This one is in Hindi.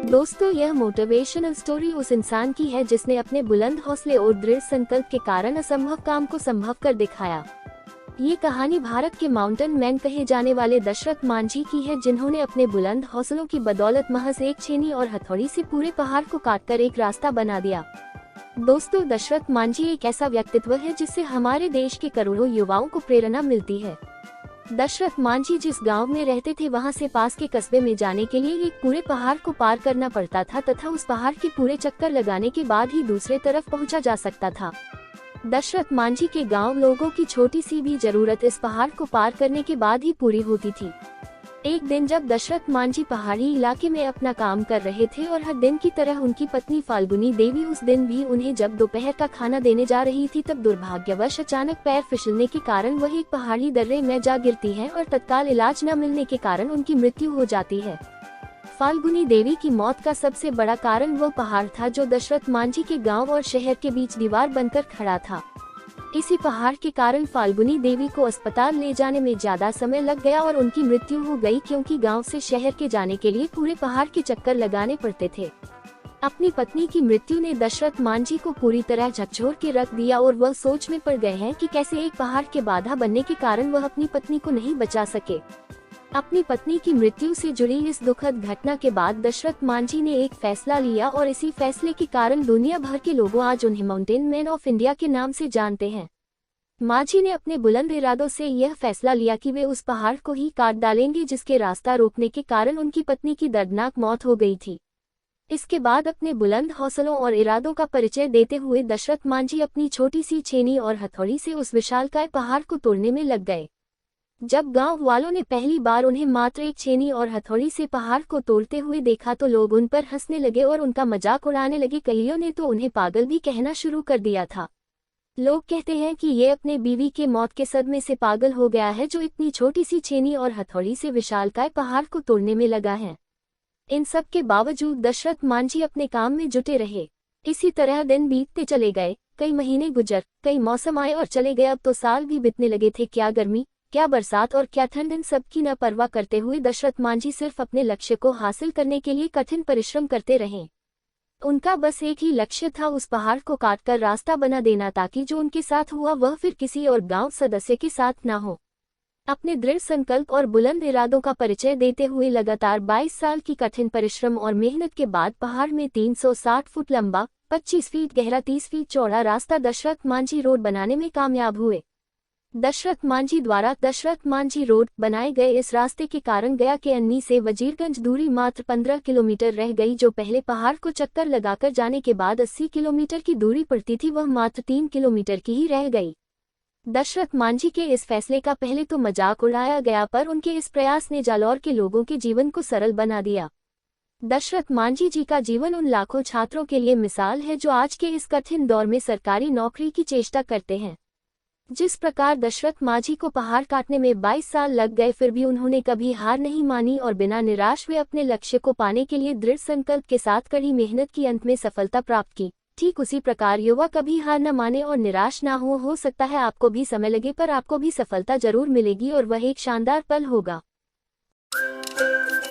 दोस्तों, यह मोटिवेशनल स्टोरी उस इंसान की है जिसने अपने बुलंद हौसले और दृढ़ संकल्प के कारण असंभव काम को संभव कर दिखाया। ये कहानी भारत के माउंटेन मैन कहे जाने वाले दशरथ मांझी की है, जिन्होंने अपने बुलंद हौसलों की बदौलत महज एक छेनी और हथौड़ी से पूरे पहाड़ को काटकर एक रास्ता बना दिया। दोस्तों, दशरथ मांझी एक ऐसा व्यक्तित्व है जिससे हमारे देश के करोड़ों युवाओं को प्रेरणा मिलती है। दशरथ मांझी जिस गांव में रहते थे, वहां से पास के कस्बे में जाने के लिए एक पूरे पहाड़ को पार करना पड़ता था तथा उस पहाड़ के पूरे चक्कर लगाने के बाद ही दूसरे तरफ पहुंचा जा सकता था। दशरथ मांझी के गांव लोगों की छोटी सी भी जरूरत इस पहाड़ को पार करने के बाद ही पूरी होती थी। एक दिन जब दशरथ मांझी पहाड़ी इलाके में अपना काम कर रहे थे और हर दिन की तरह उनकी पत्नी फाल्गुनी देवी उस दिन भी उन्हें जब दोपहर का खाना देने जा रही थी, तब दुर्भाग्यवश अचानक पैर फिसलने के कारण वह एक पहाड़ी दर्रे में जा गिरती है और तत्काल इलाज न मिलने के कारण उनकी मृत्यु हो जाती है। फाल्गुनी देवी की मौत का सबसे बड़ा कारण वह पहाड़ था जो दशरथ मांझी के गाँव और शहर के बीच दीवार बनकर खड़ा था। इसी पहाड़ के कारण फाल्गुनी देवी को अस्पताल ले जाने में ज्यादा समय लग गया और उनकी मृत्यु हो गई, क्योंकि गांव से शहर के जाने के लिए पूरे पहाड़ के चक्कर लगाने पड़ते थे। अपनी पत्नी की मृत्यु ने दशरथ मांझी को पूरी तरह झकझोर के रख दिया और वह सोच में पड़ गए हैं कि कैसे एक पहाड़ के बाधा बनने के कारण वह अपनी पत्नी को नहीं बचा सके। अपनी पत्नी की मृत्यु से जुड़ी इस दुखद घटना के बाद दशरथ मांझी ने एक फैसला लिया और इसी फैसले के कारण दुनिया भर के लोगों आज उन्हें माउंटेन मैन ऑफ इंडिया के नाम से जानते हैं। मांझी ने अपने बुलंद इरादों से यह फैसला लिया कि वे उस पहाड़ को ही काट डालेंगे जिसके रास्ता रोकने के कारण उनकी पत्नी की दर्दनाक मौत हो गई थी। इसके बाद अपने बुलंद हौसलों और इरादों का परिचय देते हुए दशरथ मांझी अपनी छोटी सी छेनी और हथौड़ी से उस विशालकाय पहाड़ को तोड़ने में लग गए। जब गांव वालों ने पहली बार उन्हें मात्र एक छेनी और हथौड़ी से पहाड़ को तोड़ते हुए देखा तो लोग उन पर हंसने लगे और उनका मजाक उड़ाने लगे। कईयों ने तो उन्हें पागल भी कहना शुरू कर दिया था। लोग कहते हैं कि ये अपने बीवी के मौत के सदमे से पागल हो गया है जो इतनी छोटी सी छेनी और हथौड़ी से विशालकाय पहाड़ को तोड़ने में लगा है। इन सब के बावजूद दशरथ मांझी अपने काम में जुटे रहे। इसी तरह दिन बीतते चले गए, कई महीने गुजर, कई मौसम आए और चले गए। अब तो साल भी बीतने लगे थे। क्या गर्मी, क्या बरसात और क्या ठंड, इन सब की न परवाह करते हुए दशरथ मांझी सिर्फ अपने लक्ष्य को हासिल करने के लिए कठिन परिश्रम करते रहे। उनका बस एक ही लक्ष्य था, उस पहाड़ को काटकर रास्ता बना देना, ताकि जो उनके साथ हुआ वह फिर किसी और गांव सदस्य के साथ न हो। अपने दृढ़ संकल्प और बुलंद इरादों का परिचय देते हुए लगातार 22 साल की कठिन परिश्रम और मेहनत के बाद पहाड़ में 360 फुट लंबा, 25 फीट गहरा, 30 फीट चौड़ा रास्ता दशरथ मांझी रोड बनाने में कामयाब हुए। दशरथ मांझी द्वारा दशरथ मांझी रोड बनाए गए इस रास्ते के कारण गया के अन्नी से वजीरगंज दूरी मात्र 15 किलोमीटर रह गई। जो पहले पहाड़ को चक्कर लगाकर जाने के बाद 80 किलोमीटर की दूरी पड़ती थी, वह मात्र 3 किलोमीटर की ही रह गई। दशरथ मांझी के इस फैसले का पहले तो मजाक उड़ाया गया, पर उनके इस प्रयास ने जालौर के लोगों के जीवन को सरल बना दिया। दशरथ मांझी जी का जीवन उन लाखों छात्रों के लिए मिसाल है जो आज के इस कठिन दौर में सरकारी नौकरी की चेष्टा करते हैं। जिस प्रकार दशरथ मांझी को पहाड़ काटने में 22 साल लग गए, फिर भी उन्होंने कभी हार नहीं मानी और बिना निराश हुए अपने लक्ष्य को पाने के लिए दृढ़ संकल्प के साथ कड़ी मेहनत की अंत में सफलता प्राप्त की। ठीक उसी प्रकार युवा कभी हार न माने और निराश ना हो सकता है आपको भी समय लगे, पर आपको भी सफलता जरूर मिलेगी और वह एक शानदार पल होगा।